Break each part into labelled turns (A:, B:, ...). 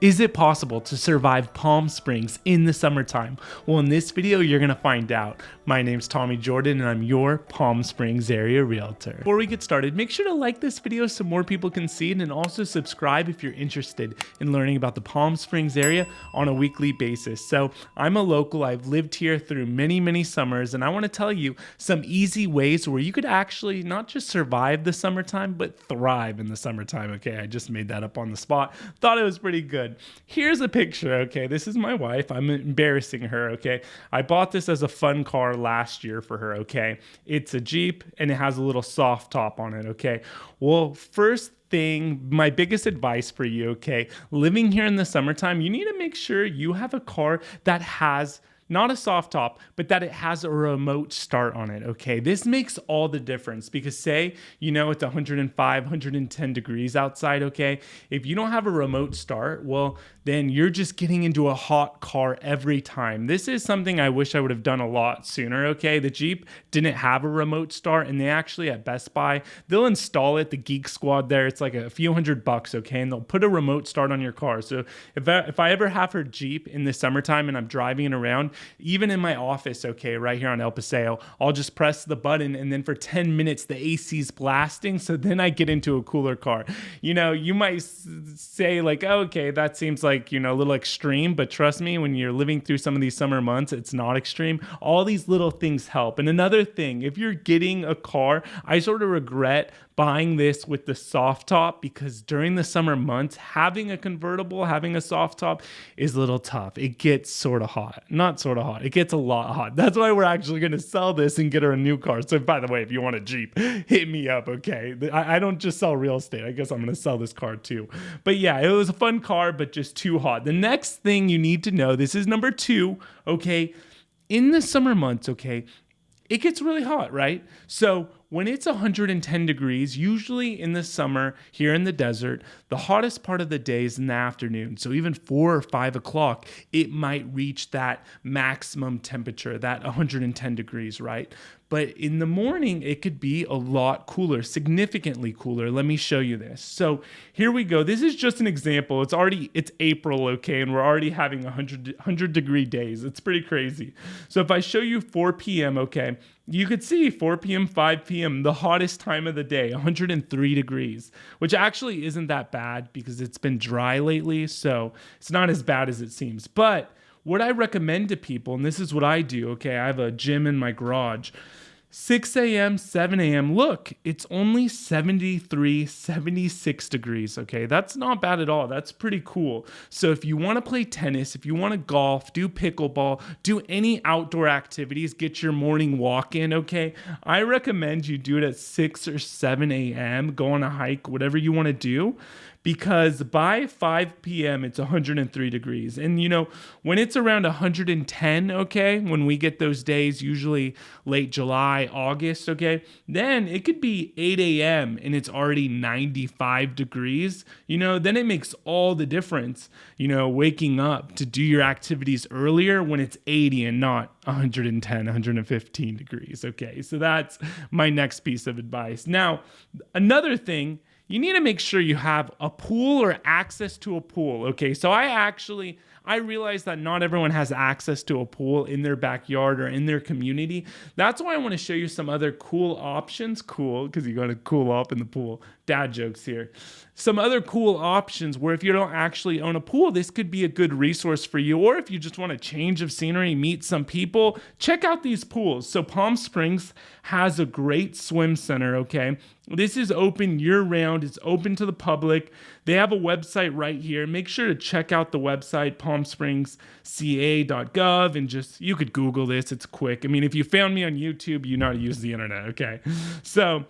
A: Is it possible to survive Palm Springs in the summertime? Well, in this video, you're gonna find out. My name's Tommy Jordan and I'm your Palm Springs area realtor. Before we get started, make sure to like this video so more people can see it, and also subscribe if you're interested in learning about the Palm Springs area on a weekly basis. So I'm a local, I've lived here through many summers, and I wanna tell you some easy ways where you could actually not just survive the summertime, but thrive in the summertime. Okay, I just made that up on the spot. Thought it was pretty good. Here's a picture, okay? This is my wife. I'm embarrassing her, okay? I bought this as a fun car last year for her, okay? It's a Jeep and it has a little soft top on it, okay? Well, first thing, my biggest advice for you, okay? Living here in the summertime, you need to make sure you have a car that has not a soft top, but that it has a remote start on it, okay? This makes all the difference because say, you know, it's 105, 110 degrees outside, okay? If you don't have a remote start, well, then you're just getting into a hot car every time. This is something I wish I would have done a lot sooner, okay? The Jeep didn't have a remote start, and they actually at Best Buy, they'll install it, the Geek Squad there, it's like a few $100, okay? And they'll put a remote start on your car. So if I ever have her Jeep in the summertime and I'm driving it around, even in my office, okay, right here on El Paseo, I'll just press the button and then for 10 minutes, the AC's blasting. So then I get into a cooler car. You know, you might say like, oh, okay, that seems like, you know, a little extreme, but trust me, when you're living through some of these summer months, it's not extreme. All these little things help. And another thing, if you're getting a car, I sort of regret buying this with the soft top because during the summer months, having a convertible, having a soft top is a little tough. It gets sort of hot. Not sort of hot. It gets a lot hot. That's why we're actually going to sell this and get her a new car. So by the way, if you want a Jeep, hit me up, okay? I don't just sell real estate. I guess I'm going to sell this car too. But yeah, it was a fun car, but just too hot. The next thing you need to know, this is number 2, okay? In the summer months, okay, it gets really hot, right? So when it's 110 degrees, usually in the summer here in the desert, the hottest part of the day is in the afternoon. So even 4 or 5 o'clock, it might reach that maximum temperature, that 110 degrees, right? But in the morning, it could be a lot cooler, significantly cooler. Let me show you this. So here we go. This is just an example. It's April, okay? And we're already having 100 degree days. It's pretty crazy. So if I show you 4 p.m., okay, you could see 4 p.m., 5 p.m., the hottest time of the day, 103 degrees, which actually isn't that bad because it's been dry lately. So it's not as bad as it seems. But what I recommend to people, and this is what I do, okay, I have a gym in my garage, 6 a.m., 7 a.m., look, it's only 73, 76 degrees, okay? That's not bad at all. That's pretty cool. So if you want to play tennis, if you want to golf, do pickleball, do any outdoor activities, get your morning walk in, okay? I recommend you do it at 6 or 7 a.m., go on a hike, whatever you want to do, because by 5 p.m., it's 103 degrees. And, you know, when it's around 110, okay, when we get those days, usually late July, August, okay, then it could be 8 a.m. and it's already 95 degrees. You know, then it makes all the difference, you know, waking up to do your activities earlier when it's 80 and not 110, 115 degrees, okay? So that's my next piece of advice. Now, another thing, you need to make sure you have a pool or access to a pool, okay? So I realize that not everyone has access to a pool in their backyard or in their community. That's why I want to show you some other cool options. Cool, because you got to cool up in the pool. Dad jokes here. Some other cool options where if you don't actually own a pool, this could be a good resource for you. Or if you just want a change of scenery, meet some people, check out these pools. So Palm Springs has a great swim center, okay? This is open year-round. It's open to the public. They have a website right here. Make sure to check out the website, palmspringsca.gov, and just, you could Google this. It's quick. I mean, if you found me on YouTube, you know how to use the internet, okay? So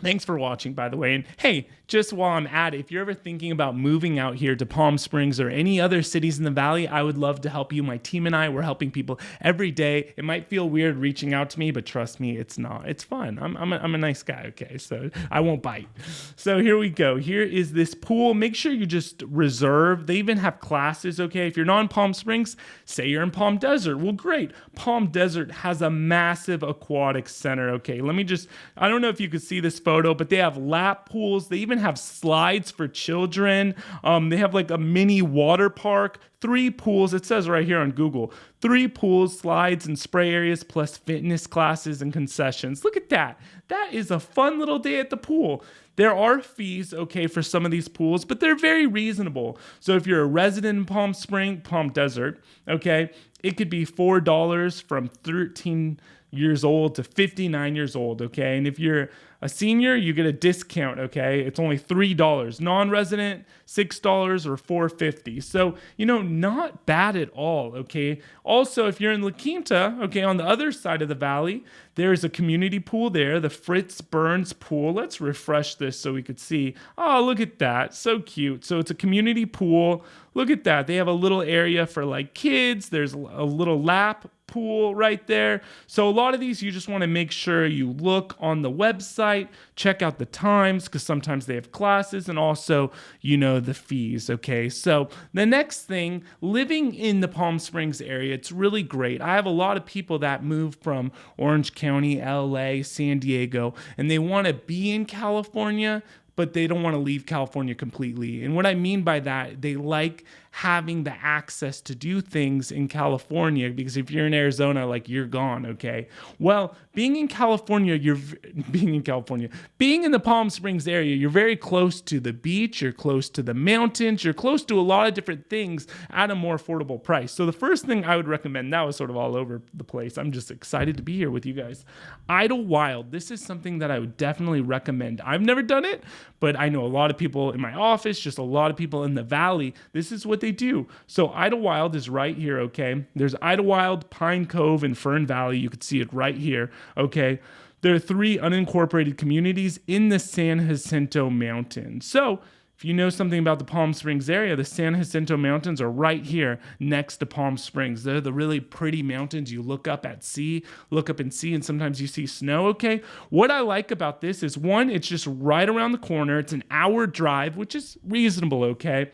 A: thanks for watching, by the way. And hey, just while I'm at it, if you're ever thinking about moving out here to Palm Springs or any other cities in the valley, I would love to help you. My team and I, we're helping people every day. It might feel weird reaching out to me, but trust me, it's not. It's fun. I'm a nice guy, okay? So I won't bite. So here we go. Here is this pool. Make sure you just reserve. They even have classes, okay? If you're not in Palm Springs, say you're in Palm Desert. Well, great. Palm Desert has a massive aquatic center, okay? I don't know if you could see this photo, but they have lap pools. They even even have slides for children. They have like a mini water park, 3 pools. It says right here on Google, 3 pools, slides, and spray areas, plus fitness classes and concessions. Look at that. That is a fun little day at the pool. There are fees, okay, for some of these pools, but they're very reasonable. So if you're a resident in Palm Desert, okay, it could be $4 from 13 years old to 59 years old, okay? And if you're a senior, you get a discount, okay? It's only $3. Non-resident, $6 or $4.50. So, not bad at all, okay? Also, if you're in La Quinta, okay, on the other side of the valley, there's a community pool there, the Fritz Burns Pool. Let's refresh this so we could see. Oh, look at that. So cute. So it's a community pool. Look at that. They have a little area for like kids. There's a little lap pool right there. So a lot of these, you just want to make sure you look on the website, check out the times, because sometimes they have classes, and also, the fees. Okay. So the next thing, living in the Palm Springs area, it's really great. I have a lot of people that move from Orange County, LA, San Diego, and they want to be in California, but they don't want to leave California completely. And what I mean by that, they like having the access to do things in California, because if you're in Arizona, like, you're gone, okay? Well, being in the Palm Springs area, you're very close to the beach, you're close to the mountains, you're close to a lot of different things at a more affordable price. So the first thing I would recommend, that was sort of all over the place, I'm just excited to be here with you guys. Idyllwild, this is something that I would definitely recommend. I've never done it, but I know a lot of people in my office, just a lot of people in the valley, this is what they do. So Idyllwild is right here, okay? There's Idyllwild, Pine Cove, and Fern Valley. You could see it right here, okay? There are 3 unincorporated communities in the San Jacinto Mountains. So if you know something about the Palm Springs area, the San Jacinto Mountains are right here next to Palm Springs. They're the really pretty mountains. You look up and see, and sometimes you see snow, okay? What I like about this is, one, it's just right around the corner. It's an hour drive, which is reasonable, okay?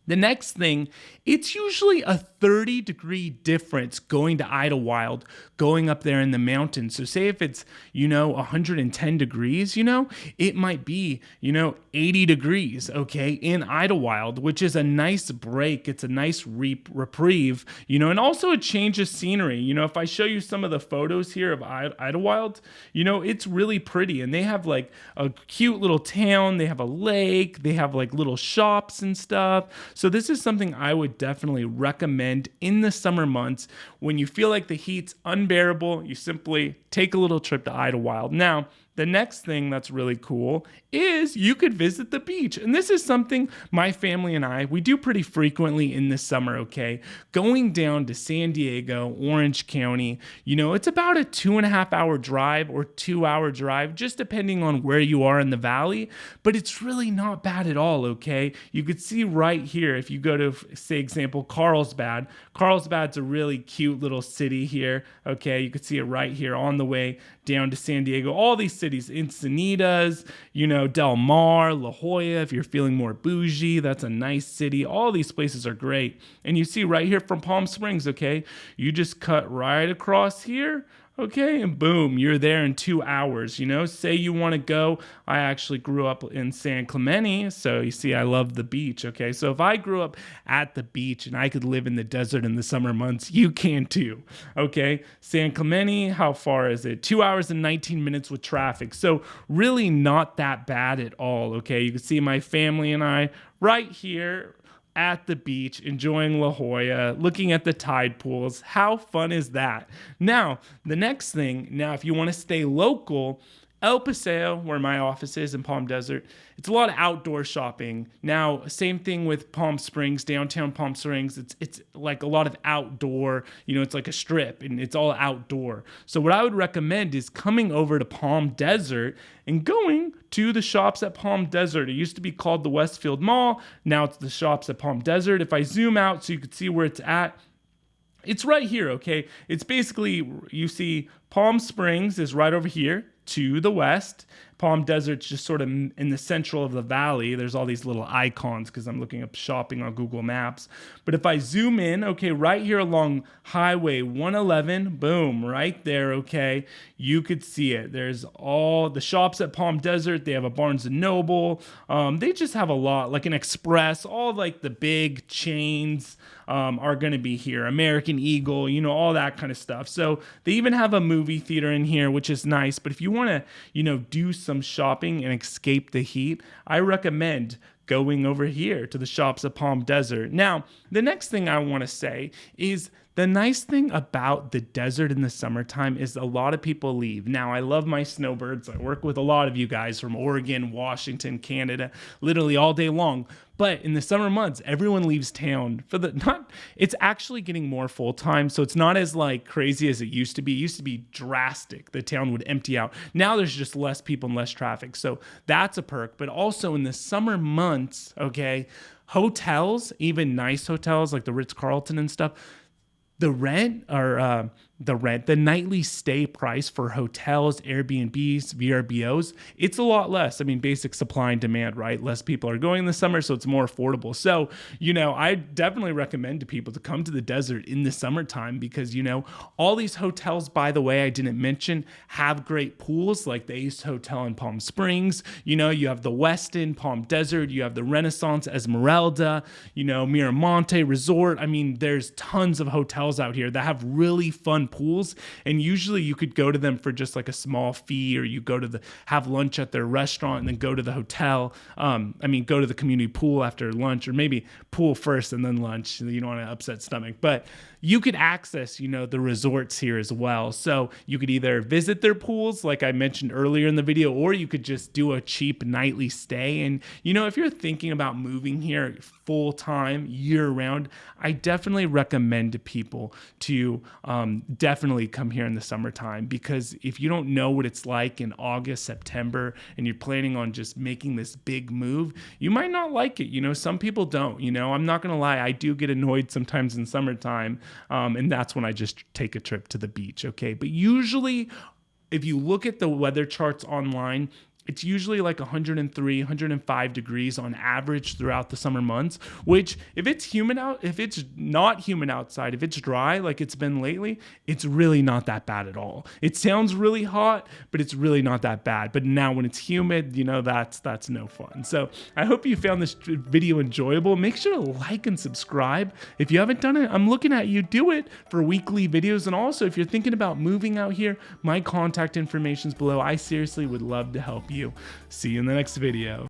A: The next thing, it's usually a 30-degree difference going to Idyllwild, going up there in the mountains. So say if it's, 110 degrees, it might be, 80 degrees, okay, in Idyllwild, which is a nice break. It's a nice reprieve, and also it changes scenery. If I show you some of the photos here of Idyllwild, it's really pretty. And they have like a cute little town. They have a lake. They have like little shops and stuff. So this is something I would definitely recommend in the summer months. When you feel like the heat's unbearable, you simply take a little trip to Idyllwild. Now, the next thing that's really cool is you could visit the beach. And this is something my family and I, we do pretty frequently in the summer, okay? Going down to San Diego, Orange County, it's about a 2.5-hour drive or 2-hour drive, just depending on where you are in the valley. But it's really not bad at all, okay? You could see right here, if you go to, say, example, Carlsbad. Carlsbad's a really cute little city here, okay? You could see it right here on the way down to San Diego. All these cities, Encinitas, Del Mar, La Jolla, if you're feeling more bougie, that's a nice city. All these places are great. And you see right here from Palm Springs, okay, you just cut right across here, okay, and boom, you're there in 2 hours. Say you want to go. I actually grew up in San Clemente, so you see, I love the beach, okay? So if I grew up at the beach and I could live in the desert in the summer months, you can too, okay? San Clemente, how far is it? 2 hours and 19 minutes with traffic. So really not that bad at all, okay? You can see my family and I right here at the beach, enjoying La Jolla, looking at the tide pools. How fun is that? Now, the next thing, if you want to stay local, El Paseo, where my office is in Palm Desert, it's a lot of outdoor shopping. Now, same thing with Palm Springs, downtown Palm Springs. It's like a lot of outdoor, it's like a strip and it's all outdoor. So what I would recommend is coming over to Palm Desert and going to the shops at Palm Desert. It used to be called the Westfield Mall. Now it's the shops at Palm Desert. If I zoom out so you could see where it's at, it's right here, okay? It's basically, you see Palm Springs is right over here. to the west. Palm Desert's just sort of in the central of the valley. There's all these little icons because I'm looking up shopping on Google Maps. But if I zoom in, okay, right here along Highway 111, boom, right there, okay, you could see it. There's all the shops at Palm Desert. They have a Barnes & Noble. They just have a lot, like an Express, all like the big chains are going to be here. American Eagle, you know, all that kind of stuff. So they even have a movie theater in here, which is nice. But if you want to, you know, do some shopping and escape the heat, I recommend going over here to the shops at Palm Desert. Now, the next thing I want to say is the nice thing about the desert in the summertime is a lot of people leave. Now, I love my snowbirds. I work with a lot of you guys from Oregon, Washington, Canada, literally all day long. But in the summer months, everyone leaves town for it's actually getting more full time. So it's not as like crazy as it used to be. It used to be drastic. The town would empty out. Now there's just less people and less traffic. So that's a perk. But also in the summer months, okay, hotels, even nice hotels like the Ritz-Carlton and stuff, the nightly stay price for hotels, Airbnbs, VRBOs, it's a lot less. I mean, basic supply and demand, right? Less people are going in the summer, so it's more affordable. So, you know, I definitely recommend to people to come to the desert in the summertime because, you know, all these hotels, by the way, I didn't mention, have great pools like the Ace Hotel in Palm Springs. You know, you have the Westin, Palm Desert, you have the Renaissance, Esmeralda, you know, Miramonte Resort. I mean, there's tons of hotels out here that have really fun pools, and usually you could go to them for just like a small fee, or you go to have lunch at their restaurant and then go to the hotel. Go to the community pool after lunch, or maybe pool first and then lunch. You don't want to upset stomach, but you could access, you know, the resorts here as well. So you could either visit their pools, like I mentioned earlier in the video, or you could just do a cheap nightly stay. And, you know, if you're thinking about moving here full time, year round, I definitely recommend to people to definitely come here in the summertime, because if you don't know what it's like in August, September, and you're planning on just making this big move, you might not like it. You know, some people don't. You know, I'm not going to lie, I do get annoyed sometimes in summertime. And that's when I just take a trip to the beach, okay? But usually, if you look at the weather charts online, it's usually like 103, 105 degrees on average throughout the summer months, which if it's not humid outside, if it's dry like it's been lately, it's really not that bad at all. It sounds really hot, but it's really not that bad. But now when it's humid, you know, that's no fun. So I hope you found this video enjoyable. Make sure to like and subscribe. If you haven't done it, I'm looking at you. Do it for weekly videos. And also, if you're thinking about moving out here, my contact information is below. I seriously would love to help you. See you in the next video.